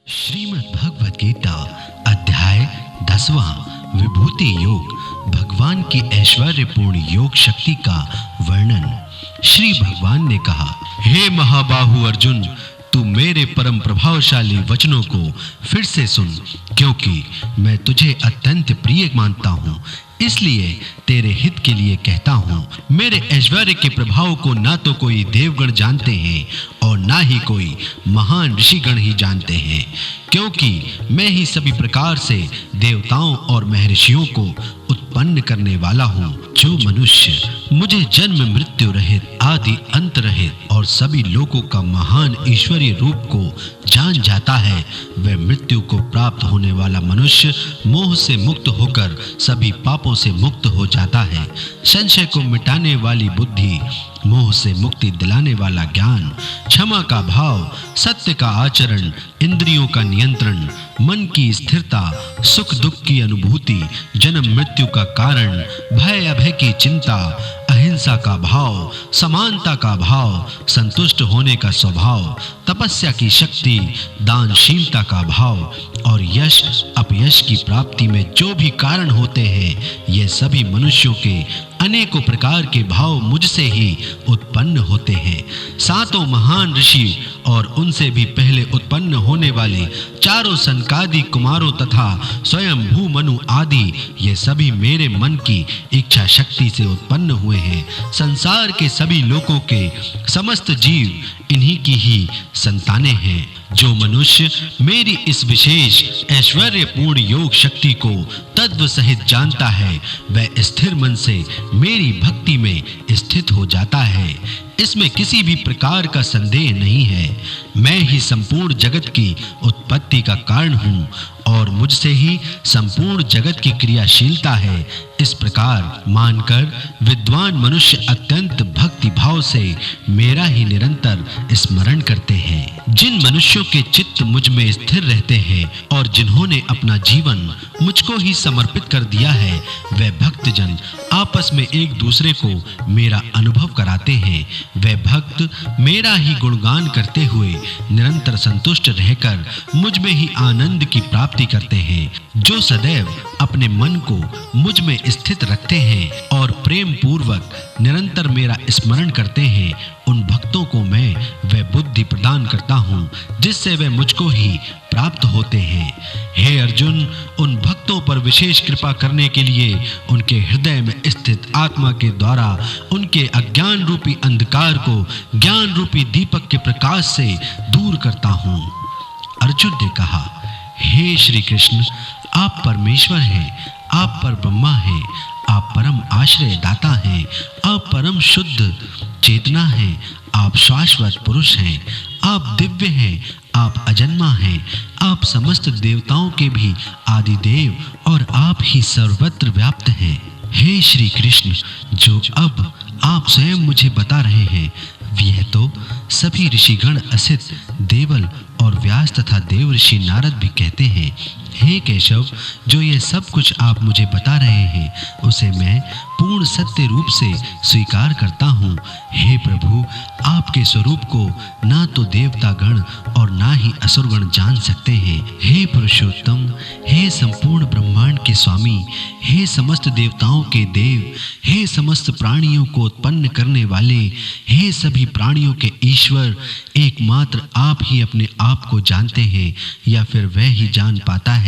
श्रीमद् भगवत गीता अध्याय 10वां विभूति योग, भगवान की ऐश्वर्यपूर्ण योग शक्ति का वर्णन। श्री भगवान ने कहा, हे महाबाहु अर्जुन, तू मेरे परम प्रभावशाली वचनों को फिर से सुन, क्योंकि मैं तुझे अत्यंत प्रिय मानता हूँ। इसलिए तेरे हित के लिए कहता हूँ। मेरे ऐश्वर्य के प्रभाव को ना तो कोई देवगण जानते हैं और ना ही कोई महान ऋषिगण ही जानते हैं, क्योंकि मैं ही सभी प्रकार से देवताओं और महर्षियों को उत्पन्न करने वाला हूँ। जो मनुष्य मुझे जन्म मृत्यु रहित, आदि अंत रहित और सभी लोगों का महान ईश्वरीय रूप को जान जाता है, वह मृत्यु को प्राप्त होने वाला मनुष्य मोह से मुक्त होकर सभी पापों से मुक्त हो जाता है। संशय को मिटाने वाली बुद्धि, मोह से मुक्ति दिलाने वाला ज्ञान, क्षमा का भाव, सत्य का आचरण, इंद्रियों का नियंत्रण, मन की स्थिरता, सुख दुख की अनुभूति, जन्म मृत्यु का कारण, भय अभय की चिंता, अहिंसा का भाव, समानता का भाव, संतुष्ट होने का स्वभाव, तपस्या की शक्ति, दानशीलता का भाव और यश अपयश की प्राप्ति में जो भी कारण होते हैं, ये सभी मनुष्यों के अनेकों प्रकार के भाव मुझसे ही उत्पन्न होते हैं। सातों महान ऋषि और उनसे भी पहले उत्पन्न होने वाले चारों सनकादि कुमारों तथा स्वयं भू मनु आदि, ये सभी मेरे मन की इच्छा शक्ति से उत्पन्न हुए हैं। संसार के सभी लोगों के समस्त जीव इन्हीं की ही संतानें हैं। जो मनुष्य मेरी इस विशेष ऐश्वर्यपूर्ण योग शक्ति को तत्व सहित जानता है, वह स्थिर मन से मेरी भक्ति में स्थित हो जाता है। इसमें किसी भी प्रकार का संदेह नहीं है। मैं ही संपूर्ण जगत की उत्पत्ति का कारण हूँ और मुझसे ही संपूर्ण जगत की क्रियाशीलता है। इस प्रकार मानकर विद्वान मनुष्य अत्यंत भक्ति भाव से मेरा ही निरंतर स्मरण करते हैं। जिन मनुष्यों के चित्त मुझ में स्थिर रहते हैं और जिन्होंने अपना जीवन मुझको ही समर्पित कर दिया है, वे भक्तजन आपस में एक दूसरे को मेरा अनुभव कराते हैं। वे भक्त मेरा ही गुणगान करते हुए निरंतर संतुष्ट रहकर मुझ में ही आनंद की प्राप्ति करते हैं। जो सदैव अपने मन को मुझ में स्थित रखते हैं और प्रेम पूर्वक निरंतर मेरा स्मरण करते हैं, उन भक्तों को मैं वह बुद्धि प्रदान करता हूँ जिससे वे मुझको ही प्राप्त होते हैं। हे अर्जुन, उन भक्तों पर विशेष कृपा करने के लिए उनके हृदय में स्थित आत्मा के द्वारा उनके अज्ञान रूपी अंधकार को ज्ञान रूपी दीपक के प्रकाश से दूर करता हूँ। अर्जुन ने कहा, हे श्री कृष्ण, आप परमेश्वर हैं, आप पर ब्रह्मा हैं, आप परम आश्रय दाता हैं, आप परम शुद्ध चेतना हैं, आप शाश्वत पुरुष हैं, आप दिव्य हैं, आप अजन्मा हैं, आप समस्त देवताओं के भी आदि देव और आप ही सर्वत्र व्याप्त हैं। हे श्री कृष्ण, जो अब आप स्वयं मुझे बता रहे हैं, यह तो सभी ऋषिगण असित, देवल और व्यास तथा देव ऋषि नारद भी कहते हैं। हे केशव, जो ये सब कुछ आप मुझे बता रहे हैं, उसे मैं पूर्ण सत्य रूप से स्वीकार करता हूँ। हे प्रभु, आपके स्वरूप को ना तो देवता गण और ना ही असुरगण जान सकते हैं। हे पुरुषोत्तम, हे संपूर्ण ब्रह्मांड के स्वामी, हे समस्त देवताओं के देव, हे समस्त प्राणियों को उत्पन्न करने वाले, हे सभी प्राणियों के ईश्वर, एकमात्र आप ही अपने आप को जानते हैं, या फिर वह ही जान पाता है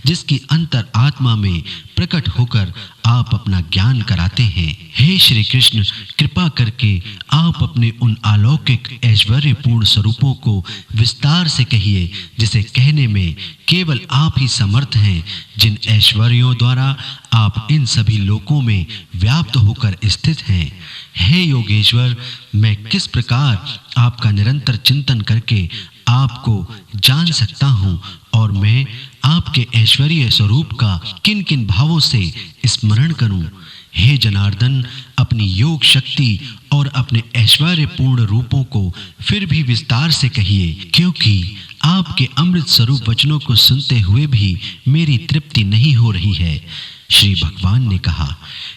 जिसकी अंतर आत्मा में प्रकट होकर आप अपना ज्ञान कराते हैं। हे श्री कृष्ण, कृपा करके आप अपने उन अलौकिक ऐश्वर्यपूर्ण स्वरूपों को विस्तार से कहिए, जिसे कहने में केवल आप ही समर्थ हैं, जिन ऐश्वर्यों द्वारा आप इन सभी लोकों में व्याप्त होकर स्थित हैं। हे योगेश्वर, मैं किस प्रकार आपका निरंतर चिंतन करके आपको जान सकता हूँ और मैं आपके ऐश्वर्य स्वरूप का किन किन भावों से स्मरण करूं। हे जनार्दन, अपनी योग शक्ति और अपने ऐश्वर्यपूर्ण रूपों को फिर भी विस्तार से कहिए, क्योंकि आपके अमृत स्वरूप वचनों को सुनते हुए भी मेरी तृप्ति नहीं हो रही है। श्री भगवान ने कहा,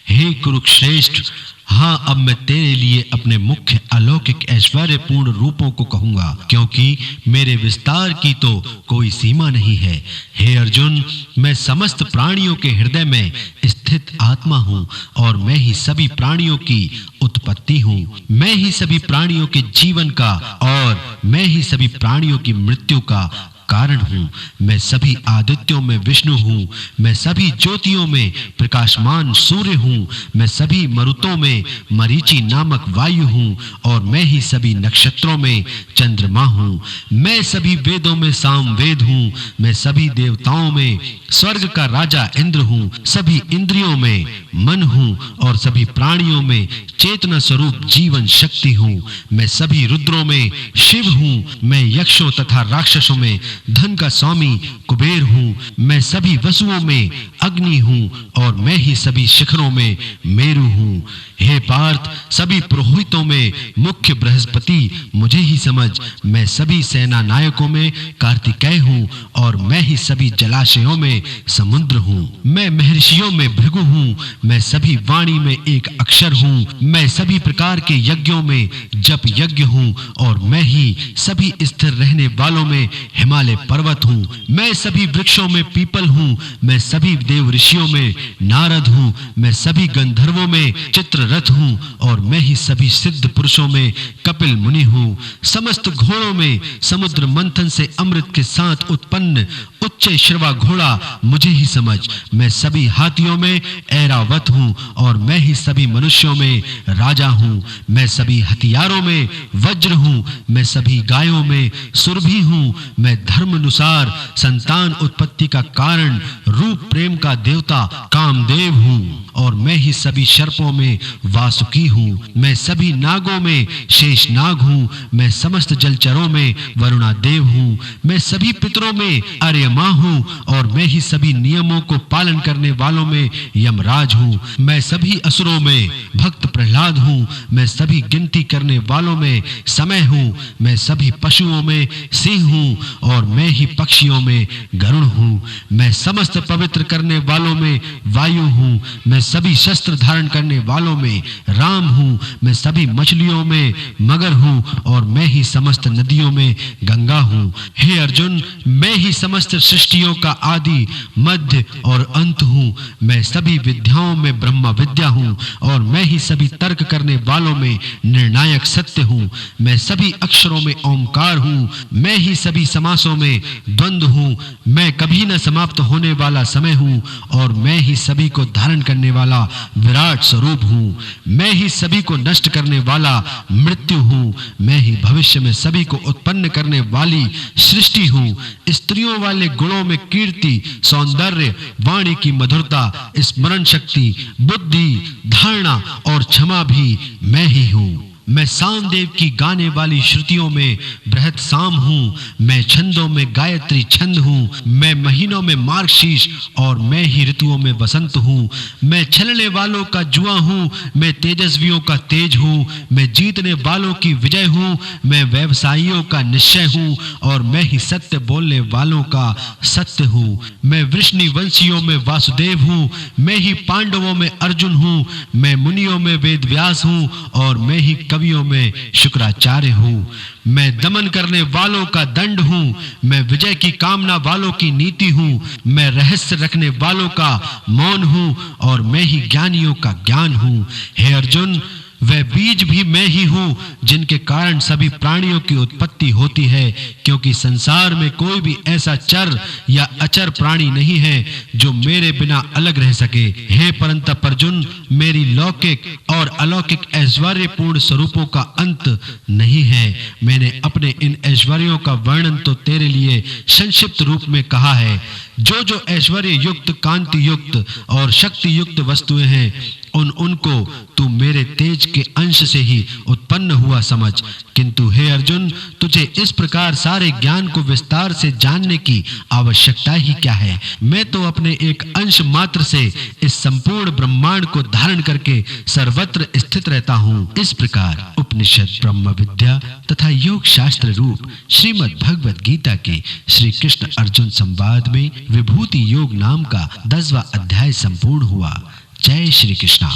हे कुरुश्रेष्ठ, हाँ, अब मैं तेरे लिए अपने मुख्य अलौकिक ऐश्वर्यपूर्ण रूपों को कहूंगा, क्योंकि मेरे विस्तार की तो कोई सीमा नहीं है। हे अर्जुन, मैं समस्त प्राणियों के हृदय में स्थित आत्मा हूँ और मैं ही सभी प्राणियों की उत्पत्ति हूँ। मैं ही सभी प्राणियों के जीवन का और मैं ही सभी प्राणियों की मृत्यु का कारण हूँ। मैं सभी आदित्यों में विष्णु हूँ। मैं सभी ज्योतियों में प्रकाशमान सूर्य हूँ। मैं सभी मरुतों में मरीचि नामक वायु हूँ और मैं ही सभी नक्षत्रों में चंद्रमा हूँ। मैं सभी वेदों में सामवेद हूँ। मैं सभी देवताओं में स्वर्ग का राजा इंद्र हूँ। सभी इंद्रियों में मन हूँ और सभी प्राणियों में चेतना स्वरूप जीवन शक्ति हूँ। मैं सभी रुद्रों में शिव हूँ। मैं यक्षों तथा राक्षसों में धन का स्वामी कुबेर हूँ। मैं सभी वसुओं में अग्नि हूँ और मैं ही सभी शिखरों में मेरु हूँ। हे पार्थ, सभी पुरोहितों में मुख्य बृहस्पति मुझे ही समझ। मैं सभी सेना नायकों में कार्तिकेय हूँ और मैं ही सभी जलाशयों में समुद्र हूँ। मैं महर्षियों में भृगु हूँ। मैं सभी वाणी में एक अक्षर हूँ। मैं सभी प्रकार के यज्ञों में जप यज्ञ हूँ और मैं ही सभी स्थिर रहने वालों में हिमालय पर्वत हूँ। मैं सभी वृक्षों में पीपल हूँ। मैं सभी देव ऋषियों में नारद हूँ। मैं सभी गंधर्वों में चित्ररथ हूँ और मैं ही सभी सिद्ध पुरुषों में कपिल मुनि हूँ। समस्त घोड़ों में समुद्र मंथन से अमृत के साथ उत्पन्न उच्च श्रवा घोड़ा मुझे ही समझ। मैं सभी हाथियों में ऐरावत हूँ और मैं ही सभी मनुष्यों में राजा हूँ। मैं सभी हथियारों में वज्र हूँ। मैं सभी गायों में सुरभि हूँ। मैं धर्म अनुसार संतान उत्पत्ति का कारण रूप प्रेम का देवता कामदेव हूँ और मैं ही सभी सर्पों में वासुकी हूँ। मैं सभी नागों में शेषनाग हूँ। मैं समस्त जलचरों में वरुणादेव हूँ। मैं सभी पितरों में आर्यमा हूँ और मैं ही सभी नियमों को पालन करने वालों में यमराज हूँ। मैं सभी असुरों में भक्त प्रहलाद हूँ। मैं सभी गिनती करने वालों में समय हूँ। मैं सभी पशुओं में सिंह हूँ और मैं ही पक्षियों में गरुड़ हूँ। मैं समस्त पवित्र करने वालों में वायु हूँ। मैं सभी शस्त्र धारण करने वालों में राम हूँ। मैं सभी मछलियों में मगर हूँ और मैं ही समस्त नदियों में गंगा हूँ। हे अर्जुन, मैं ही समस्त सृष्टियों का आदि मध्य और अंत हूँ। मैं सभी विद्याओं में ब्रह्म विद्या हूँ और मैं ही सभी तर्क करने वालों में निर्णायक सत्य हूँ। मैं सभी अक्षरों में ओंकार हूँ। मैं ही सभी समासों में द्वंद्व हूँ। मैं कभी न समाप्त होने वाला समय हूँ और मैं ही सभी को धारण करने वाला विराट स्वरूप हूँ। मैं ही सभी को नष्ट करने वाला मृत्यु हूँ। मैं ही भविष्य में सभी को उत्पन्न करने वाली सृष्टि हूँ। स्त्रियों वाले गुणों में कीर्ति, सौंदर्य, वाणी की मधुरता, स्मरण शक्ति, बुद्धि, धारणा और क्षमा भी मैं ही हूँ। मैं सामदेव की गाने वाली श्रुतियों में बृहत साम हूँ। मैं छंदों में गायत्री छंद हूँ। मैं महीनों में मार्गशीर्ष और मैं ही ऋतुओं में वसंत हूँ। मैं छलने वालों का जुआ हूँ। मैं तेजस्वियों का तेज हूँ। मैं जीतने वालों की विजय हूँ। मैं व्यवसायियों का निश्चय हूँ और मैं ही सत्य बोलने वालों का सत्य हूँ। मैं वृष्णि वंशियों में वासुदेव हूँ। मैं ही पांडवों में अर्जुन हूँ। मैं मुनियों में वेदव्यास हूँ और मैं ही कवियों में शुक्राचार्य हूँ। मैं दमन करने वालों का दंड हूँ। मैं विजय की कामना वालों की नीति हूँ। मैं रहस्य रखने वालों का मौन हूँ और मैं ही ज्ञानियों का ज्ञान हूँ। हे अर्जुन, वह बीज भी मैं ही हूँ जिनके कारण सभी प्राणियों की उत्पत्ति होती है, क्योंकि संसार में कोई भी ऐसा चर या अचर प्राणी नहीं है जो मेरे बिना अलग रह सके। हे परंतप अर्जुन, मेरी लौकिक और अलौकिक ऐश्वर्यपूर्ण स्वरूपों का अंत नहीं है। मैंने अपने इन ऐश्वर्यों का वर्णन तो तेरे लिए संक्षिप्त रूप में कहा है। जो जो ऐश्वर्य युक्त, कांति युक्त और शक्ति युक्त वस्तुएं हैं, उनको तू मेरे तेज के अंश से ही उत्पन्न हुआ समझ, किंतु हे अर्जुन, तुझे इस प्रकार सारे ज्ञान को विस्तार से जानने की आवश्यकता ही क्या है। मैं तो अपने एक अंश मात्र से इस संपूर्ण ब्रह्मांड को धारण करके सर्वत्र स्थित रहता हूँ। इस प्रकार उपनिषद, ब्रह्म विद्या तथा योग शास्त्र रूप श्रीमद् भगवद गीता के श्री कृष्ण अर्जुन संवाद में विभूति योग नाम का 10वां अध्याय संपूर्ण हुआ। जय श्री कृष्ण।